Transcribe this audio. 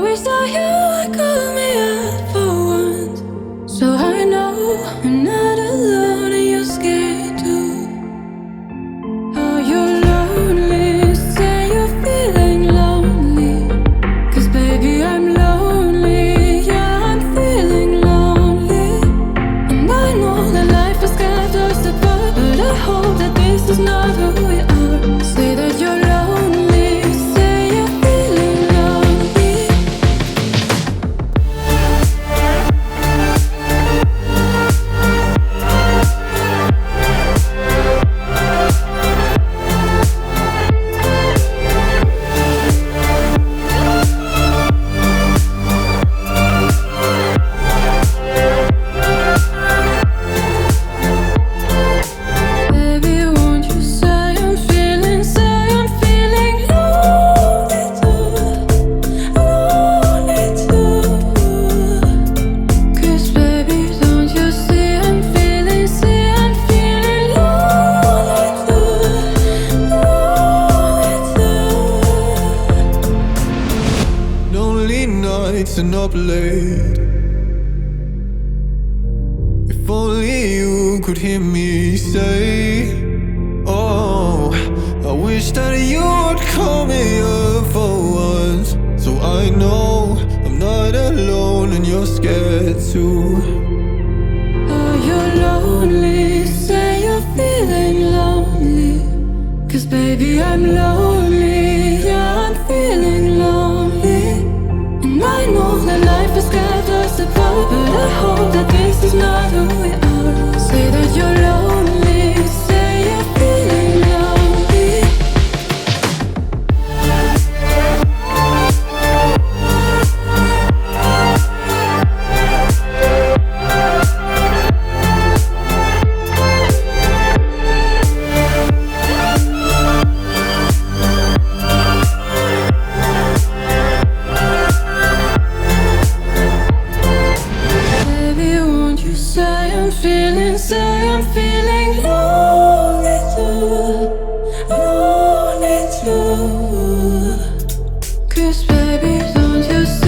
wish that you would call me up for once, so I know I'm not alone and you're scared too. Oh, you're lonely, say you're feeling lonely, 'cause baby I'm lonely, yeah I'm feeling lonely. And I know that life has kept us apart, but I hope that this is not who we are. Say that you're lonely, say you're feeling lonely. Baby, won't you say I'm feeling lonely too, lonely too. 'Cause baby, don't you see I'm feeling lonely too, lonely too. Lonely nights and up late. If only you could hear me say, oh, I wish that you would call me up for once, so I know I'm not alone and you're scared too. Oh, you're lonely, say you're feeling lonely, 'cause baby I'm lonely, yeah I'm feeling lonely. And I know that life has kept us apart, but I hope that this is not who we are. Say that you're lonely, say you're feeling lonely. Baby, won't you say I'm feeling lonely too, lonely too. 'Cause baby, don't you see